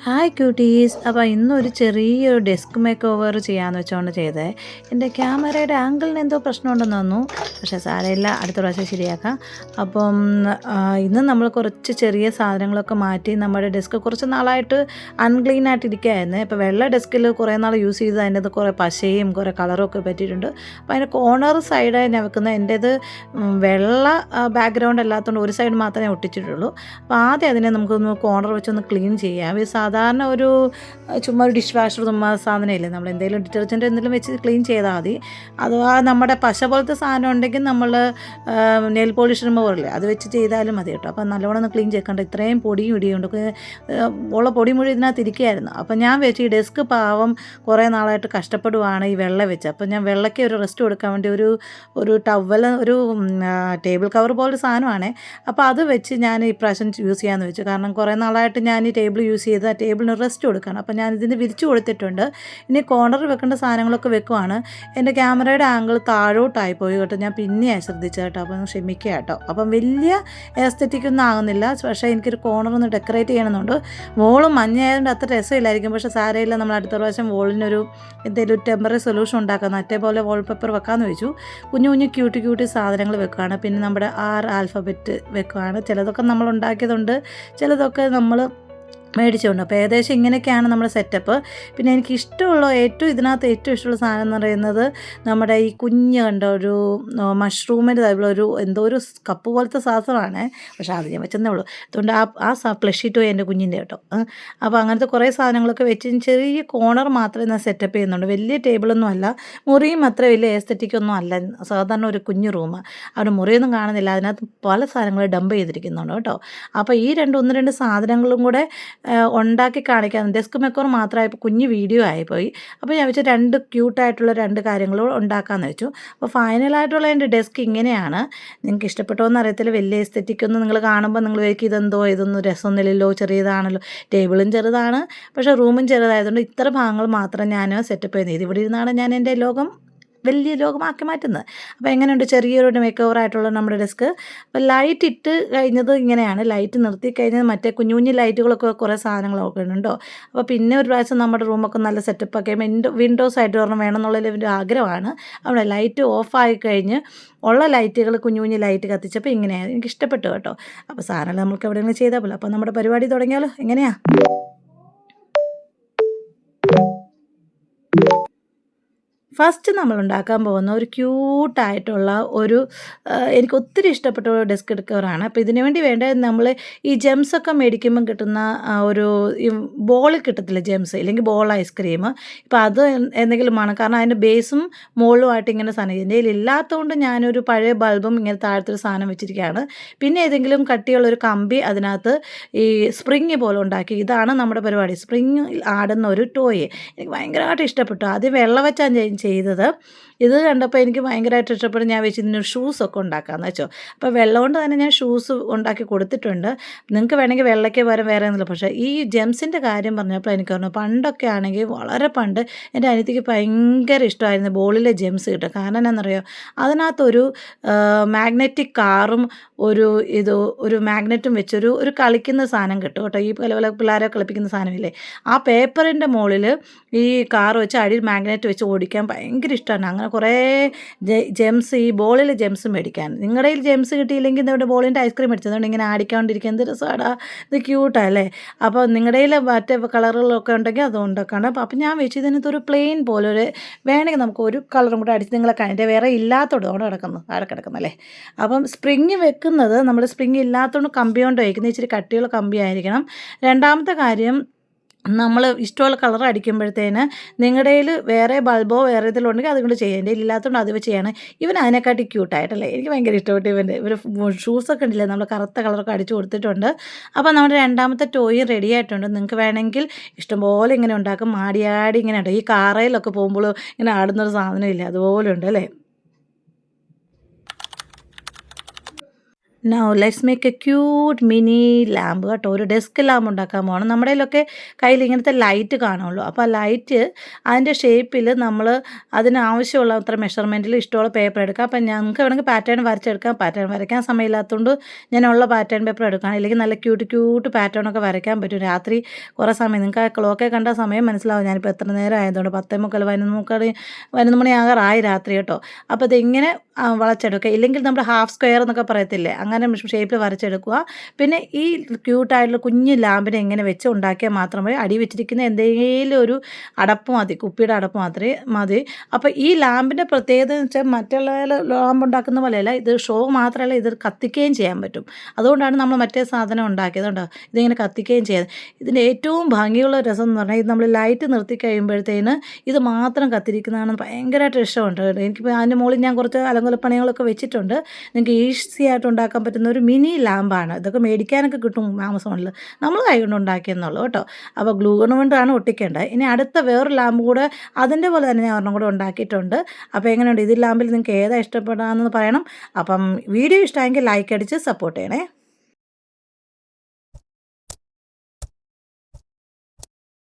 Hi quotes. അപ്പോൾ ഇന്നൊരു ചെറിയൊരു ഡെസ്ക് മേക്ക് ഓവർ ചെയ്യാമെന്ന് വെച്ചുകൊണ്ട് ചെയ്തേ. എൻ്റെ ക്യാമറയുടെ ആംഗിളിന് എന്തോ പ്രശ്നമുണ്ടെന്ന് തോന്നുന്നു. പക്ഷേ സാരമില്ല, അടുത്ത പ്രാവശ്യം ശരിയാക്കാം. അപ്പം ഇന്ന് നമ്മൾ കുറച്ച് ചെറിയ സാധനങ്ങളൊക്കെ മാറ്റി നമ്മുടെ ഡെസ്ക് കുറച്ച് നാളായിട്ട് അൺക്ലീൻ ആയിട്ട് ഇരിക്കുകയായിരുന്നു. ഇപ്പോൾ വെള്ള ഡെസ്കിൽ കുറേ നാൾ യൂസ് ചെയ്ത് അതിൻ്റെ കുറേ പശയും കുറേ കളറും ഒക്കെ പറ്റിയിട്ടുണ്ട്. അപ്പോൾ അതിൻ്റെ കോർണർ സൈഡായി ഞാൻ വെക്കുന്നത്. എൻ്റേത് വെള്ള ബാക്ക്ഗ്രൗണ്ട് അല്ലാത്തതുകൊണ്ട് ഒരു സൈഡ് മാത്രമേ ഒട്ടിച്ചിട്ടുള്ളൂ. അപ്പോൾ ആദ്യം അതിനെ നമുക്കൊന്ന് കോർണർ വെച്ചൊന്ന് ക്ലീൻ ചെയ്യാം. ഇത് സാധാരണ ഒരു ചുമ്മാ ഒരു ഡിഷ് വാഷർ ചുമ്മാ സാധനമില്ലേ, നമ്മൾ എന്തെങ്കിലും ഡിറ്റർജൻറ്റ് എന്തെങ്കിലും വെച്ച് ക്ലീൻ ചെയ്താൽ മതി. അഥവാ നമ്മുടെ പശ പോലത്തെ സാധനം ഉണ്ടെങ്കിൽ നമ്മൾ നെയിൽ പോളിഷ് റിമൂവറില്ലേ അത് വെച്ച് ചെയ്താലും മതി കേട്ടോ. അപ്പോൾ നല്ലോണം ഒന്ന് ക്ലീൻ ചെയ്യണ്ട. ഇത്രയും പൊടിയും ഇടിയുണ്ട്, ഉള്ള പൊടി മുഴുവൻ ഇതിനകത്ത് ഇരിക്കുകയായിരുന്നു. അപ്പോൾ ഞാൻ വെച്ച് ഈ ഡെസ്ക് പാവം കുറേ നാളായിട്ട് കഷ്ടപ്പെടുവാണ് ഈ വെള്ള വെച്ച്. അപ്പോൾ ഞാൻ വെള്ളയ്ക്ക് ഒരു റെസ്റ്റ് കൊടുക്കാൻ വേണ്ടി ഒരു ടവൽ, ഒരു ടേബിൾ കവർ പോലൊരു സാധനമാണ്. അപ്പോൾ അത് വെച്ച് ഞാൻ ഈ പ്രാവശ്യം യൂസ് ചെയ്യാമെന്ന് വെച്ചു. കാരണം കുറേ നാളായിട്ട് ഞാൻ ഈ ടേബിൾ യൂസ് ചെയ്ത് ടേബിളിന് റെസ്റ്റ് കൊടുക്കണം. അപ്പോൾ ഞാൻ ഇതിന് വിരിച്ചു കൊടുത്തിട്ടുണ്ട്. ഇനി കോർണറിൽ വെക്കേണ്ട സാധനങ്ങളൊക്കെ വെക്കുവാണ്. എൻ്റെ ക്യാമറയുടെ ആംഗിൾ താഴോട്ടായി പോയി കേട്ടോ. ഞാൻ പിന്നെയാണ് ശ്രദ്ധിച്ചത് കേട്ടോ. അപ്പം ക്ഷമിക്കുക കേട്ടോ. അപ്പം വലിയ എസ്തെറ്റിക്കൊന്നും ആകുന്നില്ല. പക്ഷേ എനിക്കൊരു കോർണറൊന്ന് ഡെക്കറേറ്റ് ചെയ്യണമെന്നുണ്ട്. വോളും മഞ്ഞായതുകൊണ്ട് അത്ര രസമില്ലായിരിക്കും. പക്ഷേ സാരമില്ല, നമ്മൾ അടുത്ത പ്രാവശ്യം വോളിനൊരു എന്തെങ്കിലും ടെമ്പററി സൊല്യൂഷൻ ഉണ്ടാക്കാം. മറ്റേപോലെ വാൾപേപ്പർ വെക്കാമെന്ന് വെച്ചു. കുഞ്ഞു കുഞ്ഞു ക്യൂട്ടി സാധനങ്ങൾ വെക്കുകയാണ്. പിന്നെ നമ്മുടെ 6 ആൽഫബറ്റ് വെക്കുകയാണ്. ചിലതൊക്കെ നമ്മൾ ഉണ്ടാക്കിയതുണ്ട്, ചിലതൊക്കെ നമ്മൾ മേടിച്ചുകൊണ്ട്. അപ്പോൾ ഏകദേശം ഇങ്ങനെയൊക്കെയാണ് നമ്മുടെ സെറ്റപ്പ്. പിന്നെ എനിക്ക് ഇഷ്ടമുള്ള ഇതിനകത്ത് ഏറ്റവും ഇഷ്ടമുള്ള സാധനം എന്ന് പറയുന്നത് നമ്മുടെ ഈ കുഞ്ഞ് കണ്ട ഒരു മഷ്റൂമിൻ്റെ ടൈപ്പിലുള്ള എന്തോ ഒരു കപ്പ് പോലത്തെ സാധനമാണ്. പക്ഷേ അത് ഞാൻ വെച്ചെന്നേ ഉള്ളൂ. അതുകൊണ്ട് ആ പ്ലഷ് ഷീറ്റ് പോയി എൻ്റെ കുഞ്ഞിൻ്റെ കേട്ടോ. അപ്പോൾ അങ്ങനത്തെ കുറേ സാധനങ്ങളൊക്കെ വെച്ച് ചെറിയ കോർണർ മാത്രമേ ഞാൻ സെറ്റപ്പ് ചെയ്യുന്നുണ്ട്. വലിയ ടേബിളൊന്നും അല്ല, മുറിയും അത്ര വലിയ എസ്തെറ്റിക്കൊന്നും അല്ല. സാധാരണ ഒരു കുഞ്ഞു റൂമാണ്. അവിടെ മുറിയൊന്നും കാണുന്നില്ല. അതിനകത്ത് പല സാധനങ്ങൾ ഡംപ് ചെയ്തിരിക്കുന്നുണ്ട് കേട്ടോ. അപ്പോൾ ഈ ഒന്ന് രണ്ട് സാധനങ്ങളും കൂടെ ഉണ്ടാക്കി കാണിക്കാൻ ഡെസ്ക് മേക്കർ മാത്രമായപ്പോൾ കുഞ്ഞ് വീഡിയോ ആയിപ്പോയി. അപ്പോൾ ഞാൻ വെച്ചാൽ 2 ക്യൂട്ടായിട്ടുള്ള 2 കാര്യങ്ങളും ഉണ്ടാക്കാമെന്ന് വെച്ചു. അപ്പോൾ ഫൈനലായിട്ടുള്ള എൻ്റെ ഡെസ്ക് ഇങ്ങനെയാണ്. നിങ്ങൾക്ക് ഇഷ്ടപ്പെട്ടോന്ന് അറിയത്തില്ല. വലിയ എസ്തെറ്റിക്കൊന്നും നിങ്ങൾ കാണുമ്പോൾ നിങ്ങൾ വിചാരിക്കും ഇതൊന്നും രസമൊന്നുമില്ലല്ലോ, ചെറിയതാണല്ലോ. ടേബിളും ചെറുതാണ്, പക്ഷേ റൂമും ചെറുതായതുകൊണ്ട് ഇത്ര ഭാഗങ്ങൾ മാത്രം ഞാൻ സെറ്റപ്പ് ചെയ്യുന്നത്. ഇവിടെ ഇരുന്നാണ് ഞാൻ എൻ്റെ വലിയ ലോകമാക്കി മാറ്റുന്നത്. അപ്പോൾ എങ്ങനെയുണ്ട് ചെറിയൊരു മേക്ക് ഓവറായിട്ടുള്ള നമ്മുടെ ഡെസ്ക്. അപ്പോൾ ലൈറ്റ് ഇട്ട് കഴിഞ്ഞത് ഇങ്ങനെയാണ്. ലൈറ്റ് നിർത്തി കഴിഞ്ഞത് മറ്റേ കുഞ്ഞു കുഞ്ഞു ലൈറ്റുകളൊക്കെ കുറേ സാധനങ്ങളൊക്കെ ഉണ്ടോ. അപ്പോൾ പിന്നെ ഒരു പ്രാവശ്യം നമ്മുടെ റൂമൊക്കെ നല്ല സെറ്റപ്പൊക്കെ വിൻഡോസ് ആയിട്ട് ഒരെണ്ണം വേണമെന്നുള്ളതിൽ ഒരു ആഗ്രഹമാണ്. അവിടെ ലൈറ്റ് ഓഫായി കഴിഞ്ഞ് ഉള്ള ലൈറ്റുകൾ കുഞ്ഞു കുഞ്ഞു ലൈറ്റ് കത്തിച്ചപ്പോൾ ഇങ്ങനെയാണ്. എനിക്ക് ഇഷ്ടപ്പെട്ടു കേട്ടോ. അപ്പോൾ സാധനങ്ങൾ നമുക്ക് എവിടെയെങ്കിലും ചെയ്താൽ പോലെ. അപ്പോൾ നമ്മുടെ പരിപാടി തുടങ്ങിയാലോ? എങ്ങനെയാണ്? ഫസ്റ്റ് നമ്മൾ ഉണ്ടാക്കാൻ പോകുന്ന ഒരു ക്യൂട്ടായിട്ടുള്ള എനിക്ക് ഒത്തിരി ഇഷ്ടപ്പെട്ട ഒരു ഡെസ്ക് കവറാണ്. അപ്പോൾ ഇതിനു വേണ്ടി വേണ്ടത് നമ്മൾ ഈ ജെംസൊക്കെ മേടിക്കുമ്പം കിട്ടുന്ന ഈ ബോളിൽ കിട്ടത്തില്ല ജെംസ്, ഇല്ലെങ്കിൽ ബോൾ ഐസ്ക്രീം. ഇപ്പോൾ അത് എന്തെങ്കിലും വേണം. കാരണം അതിൻ്റെ ബേസും മുകളിലുമായിട്ട് ഇങ്ങനെ സാധനം. എൻ്റെ കയ്യിൽ ഇല്ലാത്തതുകൊണ്ട് ഞാനൊരു പഴയ ബൾബും ഇങ്ങനെ താഴത്തൊരു സാധനം വെച്ചിരിക്കുകയാണ്. പിന്നെ ഏതെങ്കിലും കട്ടിയുള്ളൊരു കമ്പി അതിനകത്ത് ഈ സ്പ്രിങ് പോലെ ഉണ്ടാക്കി. ഇതാണ് നമ്മുടെ പരിപാടി. സ്പ്രിങ് ആടുന്ന ഒരു ടോയ് എനിക്ക് ഭയങ്കരമായിട്ട് ഇഷ്ടപ്പെട്ടു. ആദ്യം വെള്ളം വെച്ചാൽ ചെയ്തത്. ഇത് കണ്ടപ്പോൾ എനിക്ക് ഭയങ്കരമായിട്ട് ഇഷ്ടപ്പെട്ടു. ഞാൻ വെച്ച് ഇതിനൊരു ഷൂസൊക്കെ ഉണ്ടാക്കാമെന്ന് വെച്ചോ. അപ്പോൾ വെള്ളം കൊണ്ട് തന്നെ ഞാൻ ഷൂസ് ഉണ്ടാക്കി കൊടുത്തിട്ടുണ്ട്. നിങ്ങൾക്ക് വേണമെങ്കിൽ വെള്ളയ്ക്ക് പകരം വേറെ ഒന്നുമില്ല. പക്ഷേ ഈ ജെംസിൻ്റെ കാര്യം പറഞ്ഞപ്പോൾ എനിക്ക് പറഞ്ഞു, പണ്ടൊക്കെ ആണെങ്കിൽ വളരെ പണ്ട് എൻ്റെ അനിയത്തിക്ക് ഭയങ്കര ഇഷ്ടമായിരുന്നു ബോളിലെ ജെംസ് കിട്ടും. കാരണം എന്നാണെന്നറിയോ, അതിനകത്തൊരു മാഗ്നറ്റിക് കാറും ഒരു മാഗ്നറ്റും വെച്ചൊരു കളിക്കുന്ന സാധനം കിട്ടും കേട്ടോ. ഈ പല പിള്ളേരെ കളിപ്പിക്കുന്ന സാധനമില്ലേ, ആ പേപ്പറിൻ്റെ മുകളിൽ ഈ കാർ വെച്ച് അടിയിൽ മാഗ്നറ്റ് വെച്ച് ഓടിക്കാൻ ഭയങ്കര ഇഷ്ടമാണ്. അങ്ങനെ കുറേ ജെംസ്, ഈ ബോളിൽ ജെംസ് മേടിക്കാൻ. നിങ്ങളുടെ കയ്യിൽ ജെംസ് കിട്ടിയില്ലെങ്കിൽ നമ്മുടെ ബോളിൻ്റെ ഐസ്ക്രീം മേടിച്ചതുകൊണ്ട് ഇങ്ങനെ ആടിക്കാണ്ടിരിക്കുക. എന്ത് രസമാടാ, ഇത് ക്യൂട്ടല്ലേ. അപ്പോൾ നിങ്ങളുടെ കയ്യിൽ മറ്റേ കളറുകളൊക്കെ ഉണ്ടെങ്കിൽ അത് ഉണ്ടാക്കണം. അപ്പം ഞാൻ വെച്ച് ഇതിനകത്തൊരു പ്ലെയിൻ പോലെ വേണമെങ്കിൽ നമുക്ക് ഒരു കളറും കൂടെ അടിച്ച് നിങ്ങളെ അതിൻ്റെ വേറെ ഇല്ലാത്തതുകൊണ്ട് അവിടെ കിടക്കുന്നല്ലേ. അപ്പം സ്പ്രിങ് വെക്കുന്നത് നമ്മൾ സ്പ്രിങ് ഇല്ലാത്തതുകൊണ്ട് കമ്പി കൊണ്ട് വയ്ക്കുന്നത് ഇച്ചിരി കട്ടിയുള്ള കമ്പി ആയിരിക്കണം. രണ്ടാമത്തെ കാര്യം, നമ്മൾ ഇഷ്ടമുള്ള കളർ അടിക്കുമ്പോഴത്തേന് നിങ്ങളുടെ കയ്യിൽ വേറെ ബൾബോ വേറെ ഇതിലുണ്ടെങ്കിൽ അതുകൊണ്ട് ചെയ്യാം. എൻ്റെ ഇല്ലാത്തതുകൊണ്ട് അത് ചെയ്യാണ്. ഇവൻ അതിനെക്കാട്ടി ക്യൂട്ടായിട്ടല്ലേ. എനിക്ക് ഭയങ്കര ഇഷ്ടപ്പെട്ടു ഇവർ ഷൂസൊക്കെ ഉണ്ടല്ലേ, നമ്മൾ കറുത്ത കളറൊക്കെ അടിച്ചു കൊടുത്തിട്ടുണ്ട്. അപ്പോൾ നമ്മുടെ രണ്ടാമത്തെ ടോയ് റെഡി ആയിട്ടുണ്ട്. നിങ്ങൾക്ക് വേണമെങ്കിൽ ഇഷ്ടംപോലെ ഇങ്ങനെ ഉണ്ടാക്കും. മാടിയാടി ഇങ്ങനെ ഉണ്ട്. ഈ കാറയിലൊക്കെ പോകുമ്പോൾ ഇങ്ങനെ ആടുന്നൊരു സാധനമില്ല, അതുപോലെ ഉണ്ട് അല്ലേ. Now let's make A cute mini lamp കേട്ടോ. ഒരു ഡെസ്ക് ലാമ്പ് ഉണ്ടാക്കാൻ പോകണം. നമ്മുടെ കയ്യിലൊക്കെ കയ്യിൽ ഇങ്ങനത്തെ ലൈറ്റ് കാണുള്ളൂ. അപ്പോൾ ആ ലൈറ്റ് അതിൻ്റെ ഷേപ്പിൽ നമ്മൾ അതിനാവശ്യമുള്ള അത്ര മെഷർമെൻറ്റിൽ ഇഷ്ടമുള്ള പേപ്പർ എടുക്കുക. അപ്പം ഞങ്ങൾക്ക് വേണമെങ്കിൽ പാറ്റേൺ വരച്ചെടുക്കാം. പാറ്റേൺ വരയ്ക്കാൻ സമയമില്ലാത്തതുകൊണ്ട് ഞാനുള്ള പാറ്റേൺ പേപ്പർ എടുക്കുകയാണ്. ഇല്ലെങ്കിൽ നല്ല ക്യൂട്ട് പാറ്റേണൊക്കെ വരയ്ക്കാൻ പറ്റും. രാത്രി കുറേ സമയം നിങ്ങൾക്ക് ആ ക്ലോക്കെ കണ്ട സമയം മനസ്സിലാവും. ഞാനിപ്പോൾ എത്ര നേരം ആയതുകൊണ്ട് 10:45 11 മണിയാകാറായി രാത്രി കേട്ടോ. അപ്പോൾ ഇതിങ്ങനെ വളച്ചെടുക്കുക. ഇല്ലെങ്കിൽ നമ്മൾ ഹാഫ് സ്ക്വയർ എന്നൊക്കെ പറയത്തില്ലേ, അങ്ങനെ ഷേപ്പിൽ വരച്ചെടുക്കുക. പിന്നെ ഈ ക്യൂട്ടായിട്ടുള്ള കുഞ്ഞ് ലാമ്പിനെ ഇങ്ങനെ വെച്ച് ഉണ്ടാക്കിയാൽ മാത്രമേ അടി വെച്ചിരിക്കുന്ന എന്തെങ്കിലും ഒരു അടപ്പ് മതി, കുപ്പിയുടെ അടപ്പ് മാത്രമേ മതി. അപ്പോൾ ഈ ലാമ്പിൻ്റെ പ്രത്യേകത എന്ന് വെച്ചാൽ മറ്റുള്ള ലാമ്പ് ഉണ്ടാക്കുന്ന പോലെയല്ല, ഇത് ഷോ മാത്രമല്ല, ഇത് കത്തിക്കുകയും ചെയ്യാൻ പറ്റും. അതുകൊണ്ടാണ് നമ്മൾ മറ്റേ സാധനം ഉണ്ടാക്കിയത് കേട്ടോ. ഇതിങ്ങനെ കത്തിക്കുകയും ചെയ്യാം. ഇതിൻ്റെ ഏറ്റവും ഭംഗിയുള്ള രസം എന്ന് പറഞ്ഞാൽ ഇത് നമ്മൾ ലൈറ്റ് നിർത്തി കഴിയുമ്പോഴത്തേന് ഇത് മാത്രം കത്തിരിക്കുന്നതാണ് ഭയങ്കരമായിട്ട് ഇഷ്ടമുണ്ട്. എനിക്കിപ്പോൾ അതിൻ്റെ മുകളിൽ ഞാൻ കുറച്ച് അലങ്കുലപ്പണികളൊക്കെ വെച്ചിട്ടുണ്ട്. നിങ്ങൾക്ക് ഈസി ആയിട്ട് ഉണ്ടാക്കാൻ പറ്റുന്ന ഒരു മിനി ലാമ്പാണ്. ഇതൊക്കെ മേടിക്കാനൊക്കെ കിട്ടും ആമസോണിൽ. നമ്മൾ കൈകൊണ്ട് ഉണ്ടാക്കിയെന്നുള്ളൂ കേട്ടോ. അപ്പോൾ ഗ്ലൂ ഗൺ കൊണ്ടാണ് ഒട്ടിക്കേണ്ടത്. ഇനി അടുത്ത വേറൊരു ലാമ്പ് കൂടെ അതിൻ്റെ പോലെ തന്നെ ഞാൻ ഒരെണ്ണം കൂടെ ഉണ്ടാക്കിയിട്ടുണ്ട്. അപ്പോൾ എങ്ങനെയുണ്ട്, ഇതിൽ ലാമ്പിൽ നിങ്ങൾക്ക് ഏതാ ഇഷ്ടപ്പെടാമെന്ന് പറയണം. അപ്പം വീഡിയോ ഇഷ്ടമായെങ്കിൽ ലൈക്ക് അടിച്ച് സപ്പോർട്ട് ചെയ്യണേ.